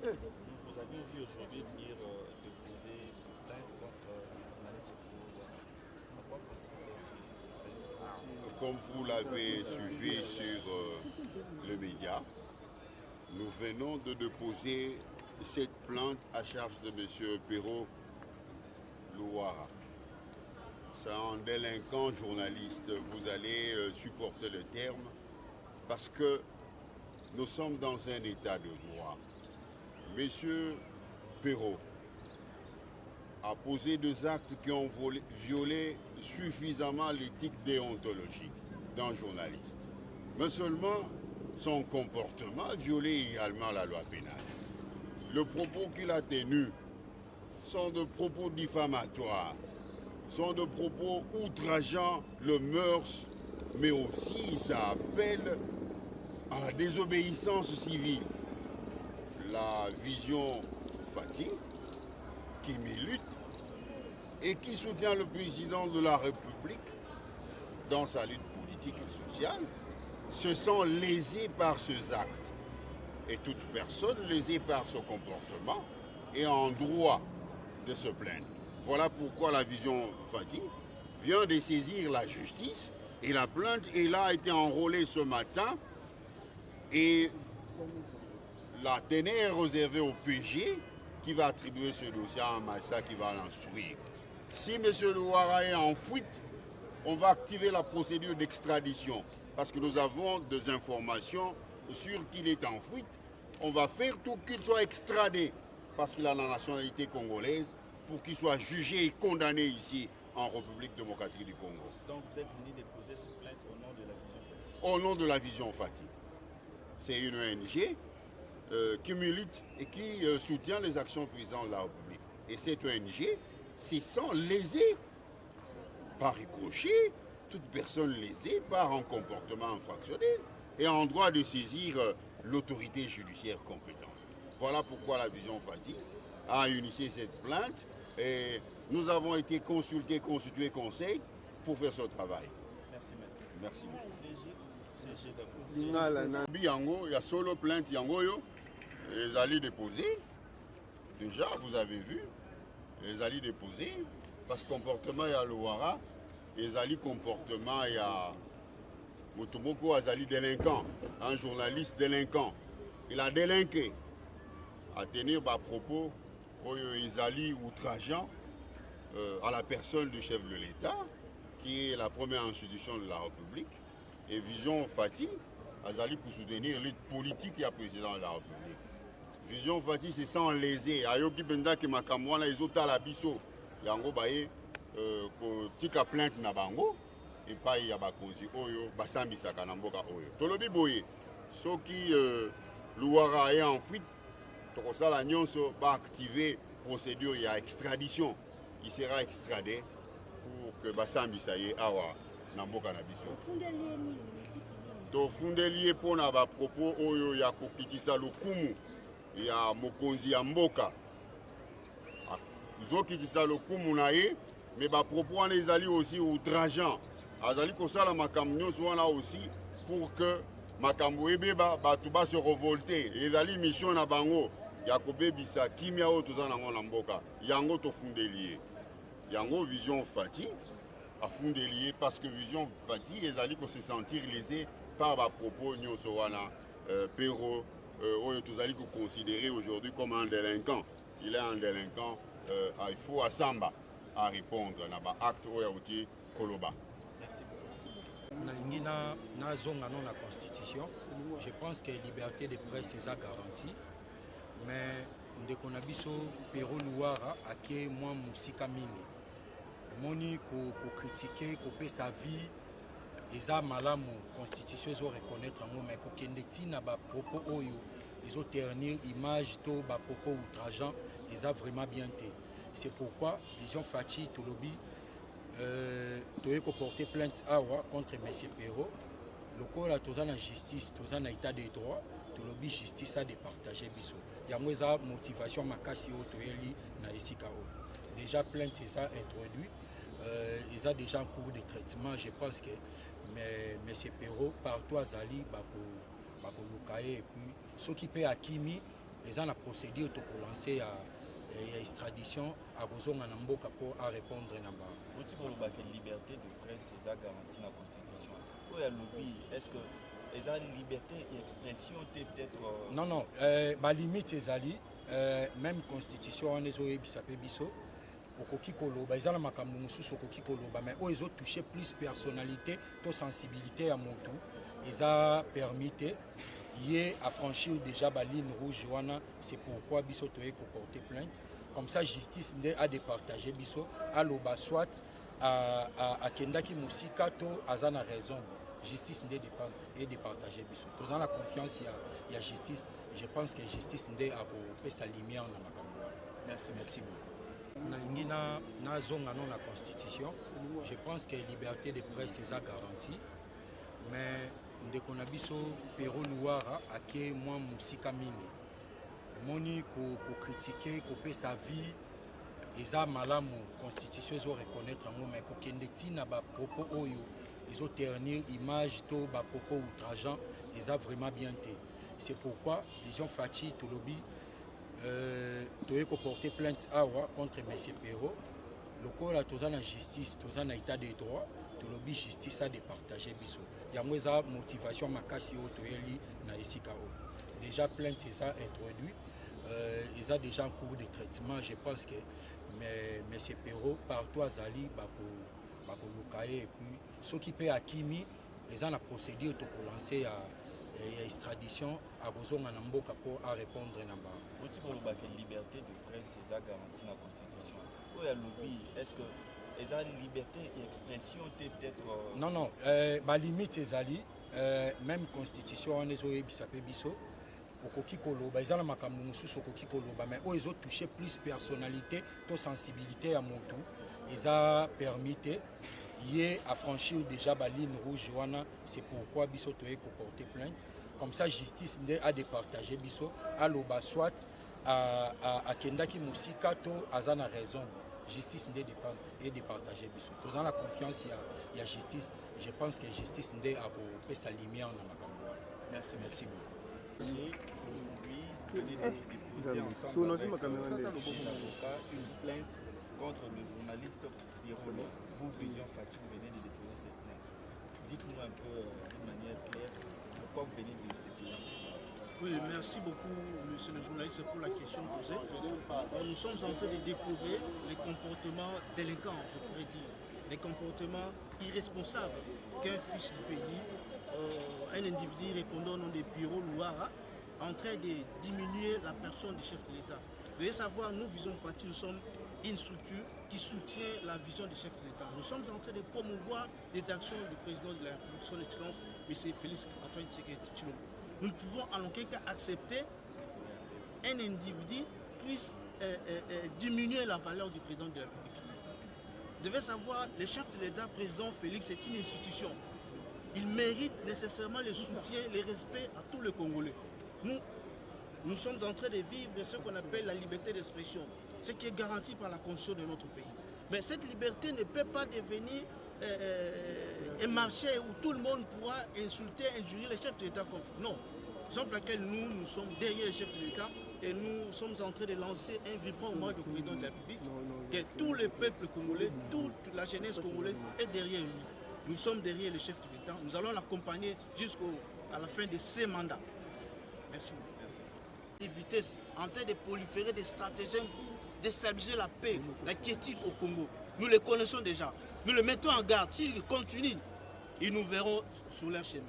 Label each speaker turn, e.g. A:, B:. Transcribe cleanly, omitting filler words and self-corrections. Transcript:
A: Vous avez vu aujourd'hui venir déposer plainte contre le journaliste Foucault. À quoi consiste ces plaintes?
B: Comme vous l'avez suivi sur le média, nous venons de déposer cette plainte à charge de M. Perrault Louara. C'est un délinquant journaliste, vous allez supporter le terme, parce que nous sommes dans un état de droit. M. Perrault a posé des actes qui ont violé suffisamment l'éthique déontologique d'un journaliste. Mais seulement son comportement a violé également la loi pénale. Les propos qu'il a tenus sont de propos diffamatoires, sont de propos outrageant le mœurs, mais aussi ça appelle à la désobéissance civile. La vision fatigue, qui milite et qui soutient le président de la République dans sa lutte politique et sociale, se sent lésé par ces actes. Et toute personne lésée par ce comportement est en droit de se plaindre. Voilà pourquoi la vision Fati vient de saisir la justice et la plainte a été enrôlée ce matin et la teneur est réservée au PG qui va attribuer ce dossier à un magistrat qui va l'instruire. Si M. Louara est en fuite, on va activer la procédure d'extradition parce que nous avons des informations sur qu'il est en fuite. On va faire tout qu'il soit extradé parce qu'il a la nationalité congolaise pour qu'il soit jugé et condamné ici en République démocratique du Congo.
A: Donc vous êtes venu déposer cette plainte au nom de la Vision Fati?
B: Au nom de la Vision Fati. C'est une ONG qui milite et qui soutient les actions du président de la République. Et cette ONG se sent lésée par ricochet, toute personne lésée par un comportement infractionnel et en droit de saisir l'autorité judiciaire compétente. Voilà pourquoi la Vision Fati a initié cette plainte et nous avons été consultés, constitués conseil pour faire ce travail.
A: Merci, maître.
B: Merci.
A: C'est
B: Il y a solo plainte Yangoyo. Les alliés déposés, déjà vous avez vu, les alliés déposés, parce que comportement il y a Louara, les alliés comportement il y a Motomoko Azali délinquant, un journaliste délinquant. Il a délinqué à tenir des propos les alliés outrageants à la personne du chef de l'État, qui est la première institution de la République, et Vision Fati, Azali pour soutenir l'élite politique et le président de la République. Vision Fati se sent lésé. Ayoki Benda qui m'a kamwana izota la biso. Yango baye ko tika plainte na bango et pas ya bakonzi oyo basambi saka na mboka oyo. Tolobi boye soki Louara est en fuite, tokosala nyonso ba activer procédure ya extradition. Il sera extradé pour que basambi saye awa na mboka na biso. Tofundeli pona ba propos oyo ya kokitisa lokumu ya mokonzi ya mboka zokitisa lokumu na ye mais bapropos wana ezali aussi outrageant azali kosala makambo nyonso wana aussi pour que makambo ebeba bato base revolte ezali mission na bango ya kobebisa kimia oyo toza nango na mboka yango tofundeli ye yango Vision Fati afundeli ye parce que Vision Fati ezali ko se sentir lésé par bapropos nyonso wana Perrault oyo tozali considéré aujourd'hui comme un délinquant. Il est un délinquant, il faut à Samba à répondre à acte oyo outi Koloba.
A: Merci beaucoup.
C: Nalingi na zonga non la constitution. Je pense que la liberté de presse est garantie. Mais ndeko na biso Perrault Louara ake moi musika mingi. Moni ko critiquer ko pe sa vie eza malamu constitution ezo reconnaître ngo mais kokende tina ba propos oyo ezo ternir image to ba propos outrageant eza vraiment bien té. C'est pourquoi Vision Fati tolobi toye ko porter plainte awa contre monsieur Perrault. Lokola toza na justice, toza na état de droit, tolobi justice a départager biso. Yango eza motivation makasi o toyeli na esika o. Déjà plainte eza introduit, ils ont déjà en cours de traitement, je pense que mais M. Perrault, partout à Zali, Bako Lukaye, et puis ceux qui paient à Kimi, ils ont la procédure pour lancer l'extradition à Bozonga Namboka pour répondre à Namba.
A: La liberté de presse est garantie dans la Constitution. Où est le lobby? Est-ce que ils ont une liberté d'expression peut-être
C: Non, non. Ma limite est ali. Même Constitution, on est au Bisso. Okoki koloba, ils ont la makambo mususu okoki koloba, mais ils ont touché plus personnalité, to sensibilité à mon tout. Ils ont permis de affranchir déjà la ligne rouge. C'est pourquoi Bisso a porté plainte. Comme ça, justice a départagé Bisso, à l'oba, soit à Kendaki Moussika, to Azana raison. Justice est départagé Bisso. Tous dans la confiance, il y a justice. Je pense que justice a sa lumière dans la makambo. Merci beaucoup. Na zonga non la Constitution, je pense que la liberté de presse est garantie, mais ndeko na biso Pero Luara ake moi musika mingi moni ko critiquer ko pe sa vie eza malamu Constitution zo reconnaître ngo mais ko kende tina ba propos oyo ils ont ternir image to ba propos outrageant eza vraiment bien té. C'est pourquoi Vision Fachi to lobby tu peux porter plainte contre M. Pero. Le corps a toujours la justice, toujours l'état de droit, tout le but justice a départagé biso. Il y a une motivation makasi au toeli na isikao. Déjà plainte c'est introduit, ils ont déjà en cours de traitement. Je pense que M. Pero partout à Zali, bako lukaye et puis ceux qui paient à Kimi, ils ont la procédure pour lancer extradition à Bozonga Namboka pour répondre à Namba.
A: La liberté de presse est garantie dans la Constitution. Où est le lobby? Est-ce que ils ont une liberté d'expression peut-être
C: Non, non. Ma limite est ali. Même Constitution, on est au Ebisapé Bisso. Okoki Koloba, ils ont la makambo mususu Okoki Koloba, mais ils ont touché plus personnalité, to sensibilité à mon tout. Ils ont permis de affranchir déjà la ligne rouge. C'est pourquoi Bisso a porté plainte. Comme ça, justice a départagé Bisso, à l'oba, soit à Kendaki Moussika, to Azana raison. Justice est départagé Bisso. Tous dans la confiance, il y a justice. Je pense que justice a sa lumière dans ma campagne. Merci beaucoup.
A: Aujourd'hui, vous venez de déposer ensemble avec avocat une plainte contre le journaliste Pirolo. Vous, Vision Fachi, vous venez de déposer cette plainte. Dites-nous un peu d'une manière claire pourquoi vous venez de déposer cette plainte.
D: Oui, merci beaucoup, monsieur le journaliste, pour la question posée. Nous sommes en train de déplorer les comportements délinquants, je pourrais dire, les comportements irresponsables qu'un fils du pays, un individu répondant au nom des Pero Luara, en train de diminuer la personne du chef de l'État. Vous devez savoir, nous, Vision Fachi, nous sommes une structure qui soutient la vision du chef de l'État. Nous sommes en train de promouvoir les actions du président de la République, son Excellence, M. Félix Antoine Tshisekedi Tshilombo. Nous ne pouvons en aucun cas accepter un individu puisse diminuer la valeur du président de la République. Vous devez savoir, le chef de l'État, président Félix, c'est une institution. Il mérite nécessairement le soutien, le respect à tous les Congolais. Nous sommes en train de vivre ce qu'on appelle la liberté d'expression, ce qui est garanti par la Constitution de notre pays. Mais cette liberté ne peut pas devenir un marché où tout le monde pourra insulter, injurier le chef de l'État. Non. Raison pour laquelle nous sommes derrière le chef de l'État et nous sommes en train de lancer un vibrant hommage au président de la République, que tout le peuple congolais, toute la jeunesse congolaise est derrière lui. Nous sommes derrière le chef de l'État. Nous allons l'accompagner jusqu'à la fin de ses mandats. Merci beaucoup. Des vitesses en train de proliférer des stratégies pour déstabiliser la paix, la quiétude au Congo. Nous les connaissons déjà. Nous les mettons en garde. S'ils continuent, ils nous verront sur leur chemin.